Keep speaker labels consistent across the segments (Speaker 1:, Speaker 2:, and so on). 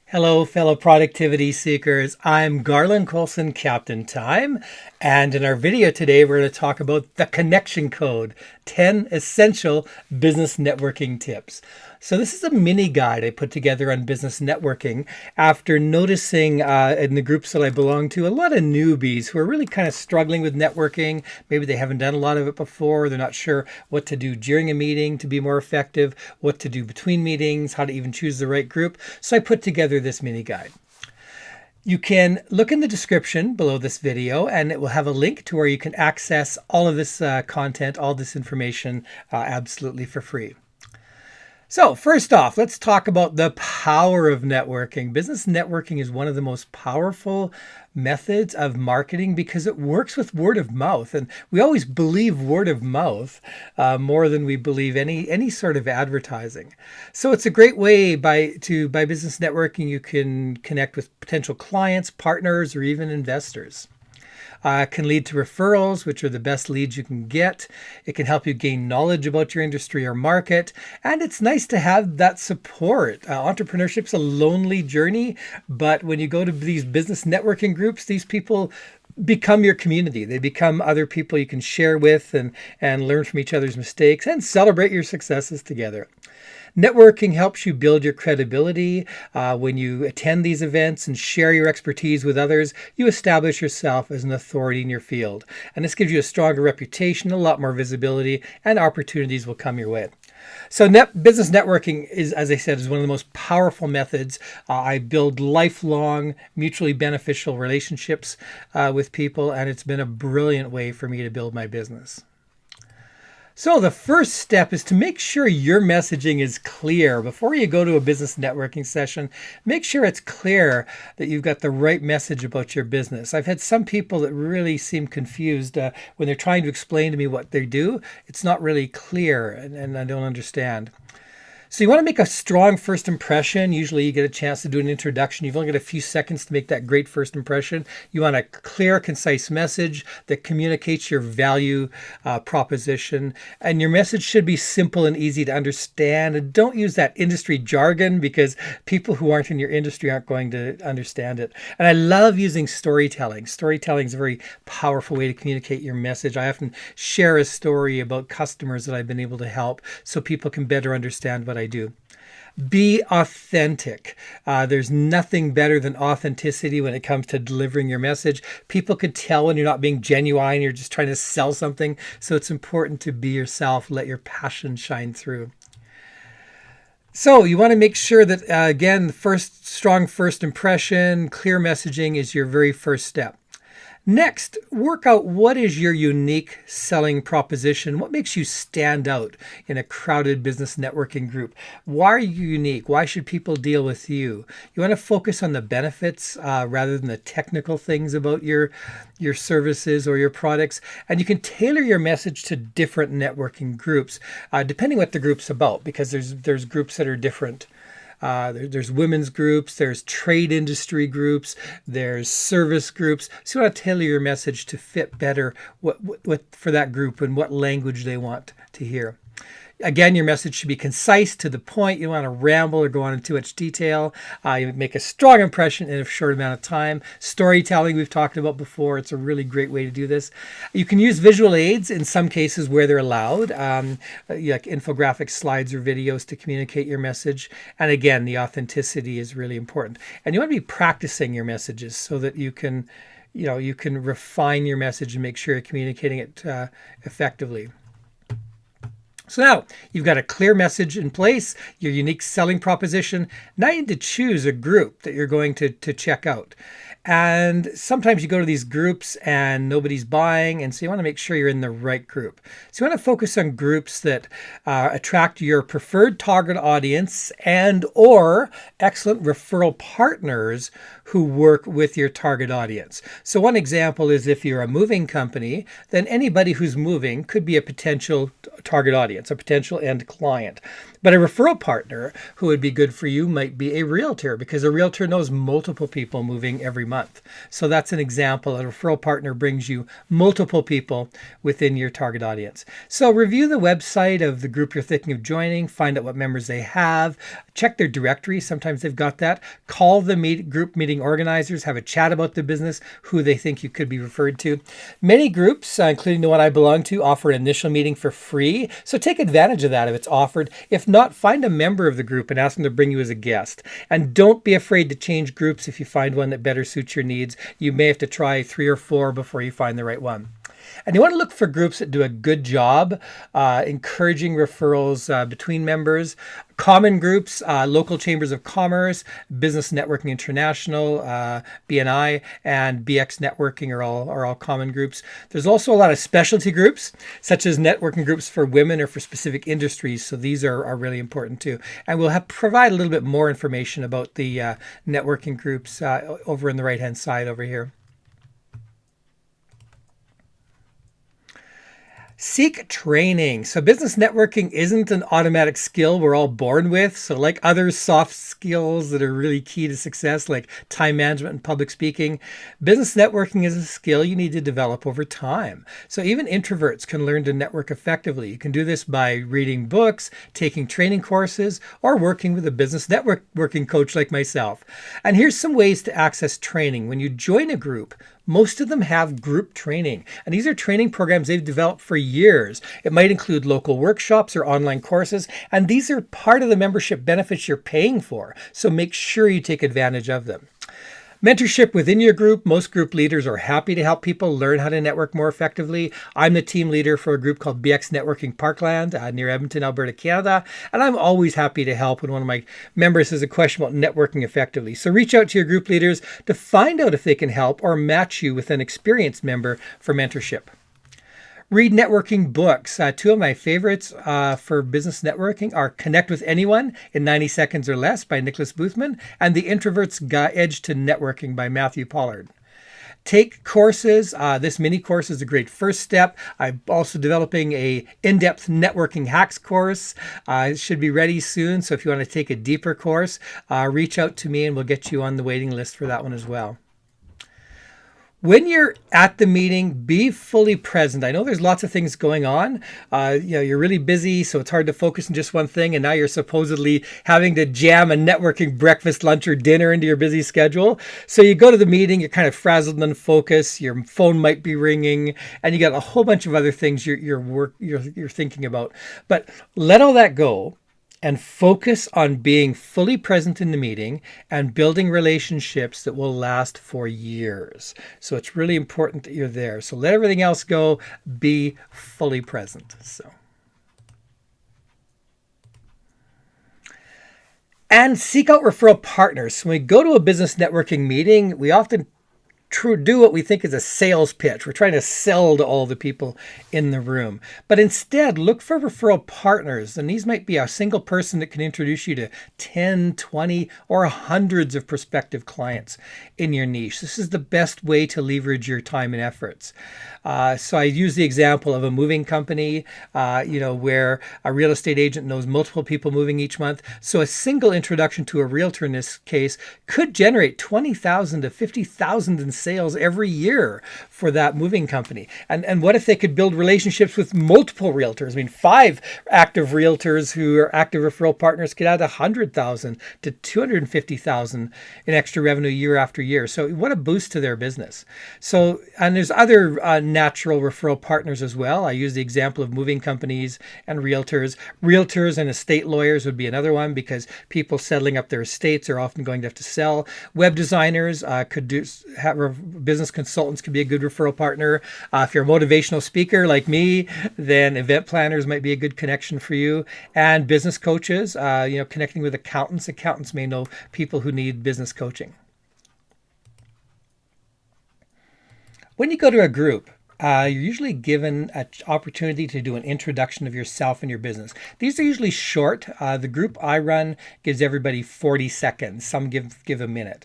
Speaker 1: Hello, fellow productivity seekers. I'm Garland, Coulson, Captain Time. And in our video today, we're going to talk about the connection code, 10 essential business networking tips. So this is a mini guide I put together on business networking after noticing in the groups that I belong to, a lot of newbies who are really kind of struggling with networking. Maybe they haven't done a lot of it before. They're not sure what to do during a meeting to be more effective, what to do between meetings, how to even choose the right group. So I put together this mini guide. You can look in the description below this video and it will have a link to where you can access all of this content, all this information absolutely for free. So first off, let's talk about the power of networking. Business networking is one of the most powerful methods of marketing because it works with word of mouth. And we always believe word of mouth more than we believe any sort of advertising. So it's a great way by business networking, you can connect with potential clients, partners, or even investors. Can lead to referrals, which are the best leads you can get. It can help you gain knowledge about your industry or market. And it's nice to have that support. Entrepreneurship's a lonely journey, but when you go to these business networking groups, these people become your community. They become other people you can share with and learn from each other's mistakes and celebrate your successes together. Networking helps you build your credibility. When you attend these events and share your expertise with others, you establish yourself as an authority in your field. And this gives you a stronger reputation, a lot more visibility, and opportunities will come your way. So business networking is, as I said, is one of the most powerful methods. I build lifelong, mutually beneficial relationships with people, and it's been a brilliant way for me to build my business. So the first step is to make sure your messaging is clear. Before you go to a business networking session, make sure it's clear that you've got the right message about your business. I've had some people that really seem confused when they're trying to explain to me what they do. It's not really clear and I don't understand. So you want to make a strong first impression. Usually you get a chance to do an introduction. You've only got a few seconds to make that great first impression. You want a clear, concise message that communicates your value proposition. And your message should be simple and easy to understand. And don't use that industry jargon because people who aren't in your industry aren't going to understand it. And I love using storytelling. Storytelling is a very powerful way to communicate your message. I often share a story about customers that I've been able to help so people can better understand what I do. Be authentic. There's nothing better than authenticity when it comes to delivering your message. People could tell when you're not being genuine, you're just trying to sell something. So it's important to be yourself, let your passion shine through. So you want to make sure that, again, the strong first impression, clear messaging is your very first step. Next, work out what is your unique selling proposition. What makes you stand out in a crowded business networking group? Why are you unique? Why should people deal with you? You want to focus on the benefits rather than the technical things about your services or your products. And you can tailor your message to different networking groups, depending what the group's about, because there's groups that are different. There's women's groups, there's trade industry groups, there's service groups. So you want to tailor your message to fit better what for that group and what language they want to hear. Again, your message should be concise, to the point. You don't want to ramble or go on in too much detail. You make a strong impression in a short amount of time. Storytelling, we've talked about before. It's a really great way to do this. You can use visual aids in some cases where they're allowed, like infographics, slides, or videos to communicate your message. And again, the authenticity is really important. And you want to be practicing your messages so that you can refine your message and make sure you're communicating it effectively. So now you've got a clear message in place, your unique selling proposition. Now you need to choose a group that you're going to check out. And sometimes you go to these groups and nobody's buying, and so you want to make sure you're in the right group. So you want to focus on groups that attract your preferred target audience and or excellent referral partners who work with your target audience. So one example is if you're a moving company, then anybody who's moving could be a potential target audience, a potential end client. But a referral partner who would be good for you might be a realtor, because a realtor knows multiple people moving every month. So that's an example. A referral partner brings you multiple people within your target audience. So review the website of the group you're thinking of joining, find out what members they have, check their directory. Sometimes they've got that. Call the group meeting organizers, have a chat about the business, who they think you could be referred to. Many groups, including the one I belong to, offer an initial meeting for free. So take advantage of that if it's offered. If not, find a member of the group and ask them to bring you as a guest. And don't be afraid to change groups if you find one that better suits your needs. You may have to try 3 or 4 before you find the right one. And you want to look for groups that do a good job encouraging referrals between members. Common groups, local chambers of commerce, Business Networking International, BNI, and BX Networking are all common groups. There's also a lot of specialty groups, such as networking groups for women or for specific industries. So these are really important too. And we'll provide a little bit more information about the networking groups over on the right-hand side over here. Seek training. So business networking isn't an automatic skill we're all born with. So like other soft skills that are really key to success, like time management and public speaking, business networking is a skill you need to develop over time. So even introverts can learn to network effectively. You can do this by reading books, taking training courses, or working with a business networking coach like myself. And here's some ways to access training. When you join a group, most of them have group training, and these are training programs they've developed for years. It might include local workshops or online courses, and these are part of the membership benefits you're paying for, so make sure you take advantage of them. Mentorship within your group. Most group leaders are happy to help people learn how to network more effectively. I'm the team leader for a group called BX Networking Parkland near Edmonton, Alberta, Canada. And I'm always happy to help when one of my members has a question about networking effectively. So reach out to your group leaders to find out if they can help or match you with an experienced member for mentorship. Read networking books. 2 of my favorites for business networking are Connect with Anyone in 90 Seconds or Less by Nicholas Boothman and The Introvert's Edge to Networking by Matthew Pollard. Take courses. This mini course is a great first step. I'm also developing a in-depth networking hacks course. It should be ready soon. So if you want to take a deeper course, reach out to me and we'll get you on the waiting list for that one as well. When you're at the meeting, be fully present. I know there's lots of things going on. You're really busy, so it's hard to focus on just one thing. And now you're supposedly having to jam a networking breakfast, lunch, or dinner into your busy schedule. So you go to the meeting, you're kind of frazzled and unfocused. Your phone might be ringing, and you got a whole bunch of other things you're thinking about. But let all that go and focus on being fully present in the meeting and building relationships that will last for years. So it's really important that you're there. So let everything else go, be fully present. And seek out referral partners. When we go to a business networking meeting, we often do what we think is a sales pitch. We're trying to sell to all the people in the room. But instead, look for referral partners. And these might be a single person that can introduce you to 10, 20, or hundreds of prospective clients in your niche. This is the best way to leverage your time and efforts. So I use the example of a moving company, where a real estate agent knows multiple people moving each month. So a single introduction to a realtor in this case could generate $20,000 to $50,000 in sales every year for that moving company. And what if they could build relationships with multiple realtors? I mean, 5 active realtors who are active referral partners could add $100,000 to $250,000 in extra revenue year after year. So what a boost to their business. So, and there's other natural referral partners as well. I use the example of moving companies and realtors. Realtors and estate lawyers would be another one, because people settling up their estates are often going to have to sell. Web designers business consultants could be a good referral partner. If you're a motivational speaker like me, then event planners might be a good connection for you. And business coaches, connecting with accountants. Accountants may know people who need business coaching. When you go to a group, you're usually given an opportunity to do an introduction of yourself and your business. These are usually short. The group I run gives everybody 40 seconds. Some give a minute.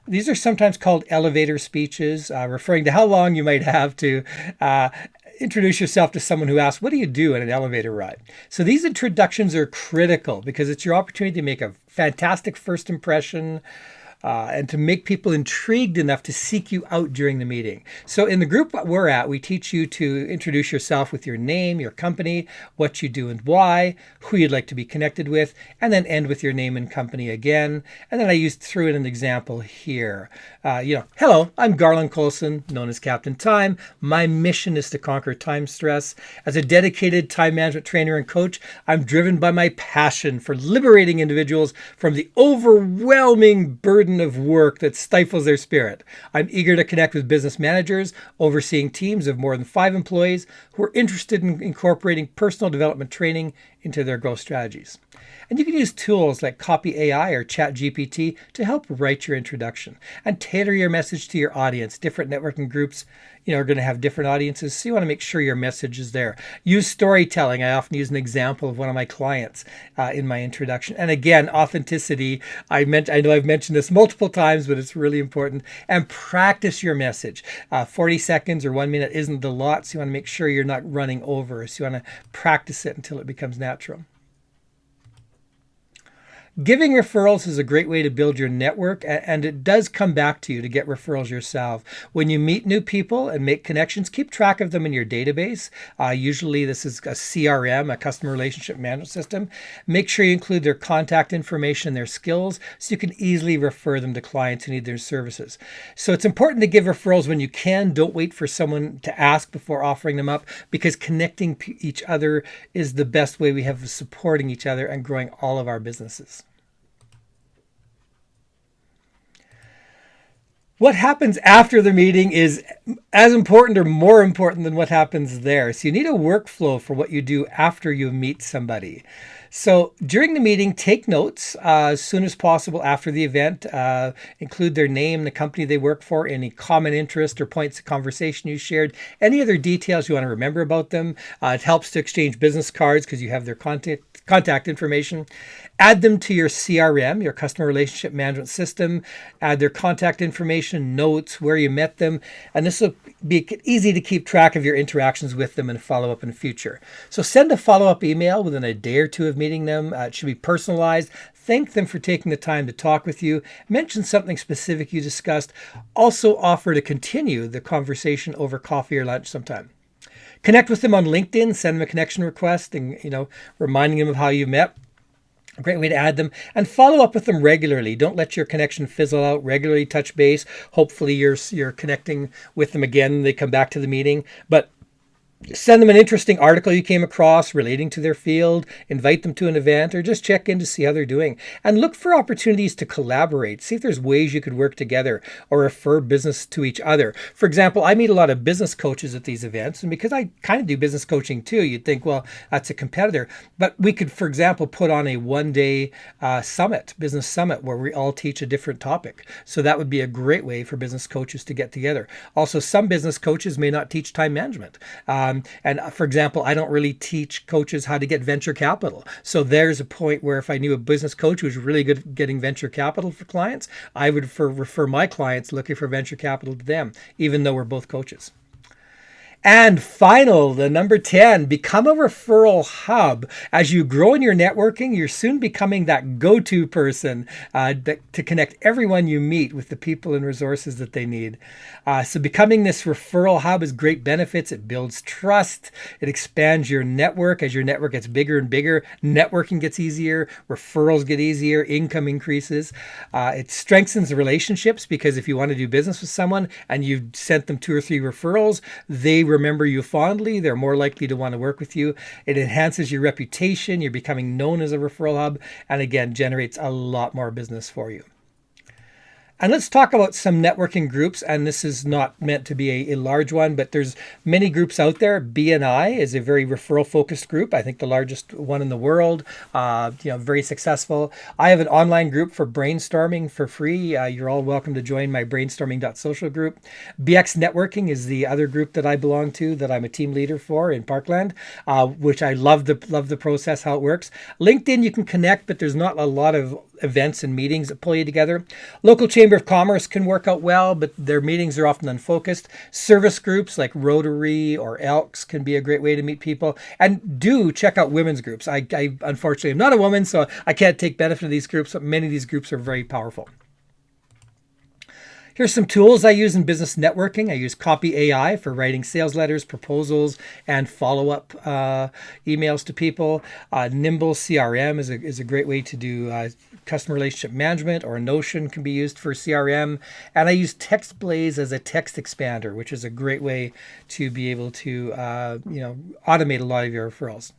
Speaker 1: These are sometimes called elevator speeches, referring to how long you might have to introduce yourself to someone who asks, what do you do in an elevator ride? So these introductions are critical because it's your opportunity to make a fantastic first impression, and to make people intrigued enough to seek you out during the meeting. So in the group we're at, we teach you to introduce yourself with your name, your company, what you do and why, who you'd like to be connected with, and then end with your name and company again. And then I threw in an example here. Hello, I'm Garland Coulson, known as Captain Time. My mission is to conquer time stress. As a dedicated time management trainer and coach, I'm driven by my passion for liberating individuals from the overwhelming burden of work that stifles their spirit. I'm eager to connect with business managers overseeing teams of more than 5 employees who are interested in incorporating personal development training into their growth strategies. And you can use tools like Copy AI or ChatGPT to help write your introduction and tailor your message to your audience. Different networking groups, are going to have different audiences, so you want to make sure your message is there. Use storytelling. I often use an example of one of my clients in my introduction. And again, authenticity. I know I've mentioned this multiple times, but it's really important. And practice your message. 40 seconds or 1 minute isn't a lot, so you want to make sure you're not running over. So you want to practice it until it becomes natural. Giving referrals is a great way to build your network, and it does come back to you to get referrals yourself. When you meet new people and make connections, keep track of them in your database. Usually this is a CRM, a customer relationship management system. Make sure you include their contact information and their skills so you can easily refer them to clients who need their services. So it's important to give referrals when you can. Don't wait for someone to ask before offering them up, because connecting each other is the best way we have of supporting each other and growing all of our businesses. What happens after the meeting is as important or more important than what happens there. So you need a workflow for what you do after you meet somebody. So during the meeting, take notes as soon as possible after the event. Include their name, the company they work for, any common interest or points of conversation you shared, any other details you want to remember about them. It helps to exchange business cards because you have their contact information. Add them to your CRM, your customer relationship management system. Add their contact information, notes, where you met them. And this will be easy to keep track of your interactions with them and follow up in the future. So send a follow-up email within a day or two of meeting them. It should be personalized. Thank them for taking the time to talk with you. Mention something specific you discussed. Also offer to continue the conversation over coffee or lunch sometime. Connect with them on LinkedIn. Send them a connection request and, reminding them of how you met. A great way to add them, and follow up with them regularly. Don't let your connection fizzle out. Regularly touch base. Hopefully you're connecting with them again. They come back to the meeting, but send them an interesting article you came across relating to their field, invite them to an event, or just check in to see how they're doing. And look for opportunities to collaborate. See if there's ways you could work together or refer business to each other. For example, I meet a lot of business coaches at these events, and because I kind of do business coaching too, you'd think, well, that's a competitor. But we could, for example, put on a one-day business summit, where we all teach a different topic. So that would be a great way for business coaches to get together. Also, some business coaches may not teach time management. And for example, I don't really teach coaches how to get venture capital. So there's a point where if I knew a business coach who was really good at getting venture capital for clients, I would refer my clients looking for venture capital to them, even though we're both coaches. And the number 10, become a referral hub. As you grow in your networking, you're soon becoming that go-to person to connect everyone you meet with the people and resources that they need. So becoming this referral hub has great benefits. It builds trust. It expands your network. As your network gets bigger and bigger, networking gets easier, referrals get easier, income increases. It strengthens the relationships, because if you want to do business with someone and you've sent them 2 or 3 referrals, they remember you fondly. They're more likely to want to work with you. It enhances your reputation. You're becoming known as a referral hub, and again, generates a lot more business for you. And let's talk about some networking groups. And this is not meant to be a large one, but there's many groups out there. BNI is a very referral-focused group. I think the largest one in the world. Very successful. I have an online group for brainstorming for free. You're all welcome to join my brainstorming.social group. BX Networking is the other group that I belong to, that I'm a team leader for in Parkland, which I love the process, how it works. LinkedIn, you can connect, but there's not a lot of events and meetings that pull you together. Local Chamber of Commerce can work out well, but their meetings are often unfocused. Service groups like Rotary or Elks can be a great way to meet people. And do check out women's groups. I unfortunately am not a woman, so I can't take benefit of these groups, but many of these groups are very powerful. Here's some tools I use in business networking. I use Copy AI for writing sales letters, proposals, and follow-up emails to people. Nimble CRM is a great way to do customer relationship management, or Notion can be used for CRM. And I use TextBlaze as a text expander, which is a great way to be able to automate a lot of your referrals.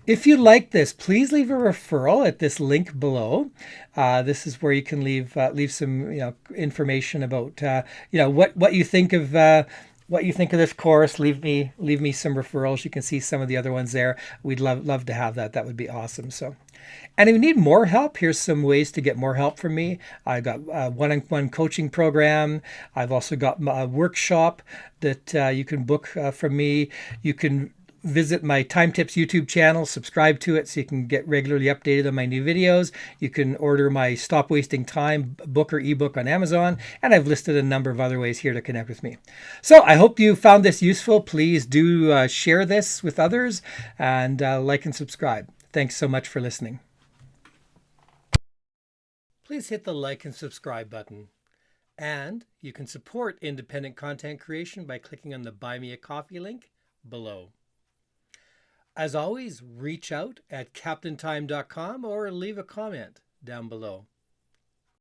Speaker 1: If you like this, please leave a referral at this link below. This is where you can leave some information about what you think of this course. Leave me some referrals. You can see some of the other ones there. We'd love to have that. That would be awesome. So, and if you need more help, here's some ways to get more help from me. I got a one-on-one coaching program. I've also got a workshop that you can book from me. You can visit my Time Tips YouTube channel, subscribe to it so you can get regularly updated on my new videos. You can order my Stop Wasting Time book or ebook on Amazon, and I've listed a number of other ways here to connect with me. So I hope you found this useful. Please do share this with others, and like and subscribe. Thanks so much for listening. Please hit the like and subscribe button. And you can support independent content creation by clicking on the Buy Me a Coffee link below. As always, reach out at captaintime.com or leave a comment down below.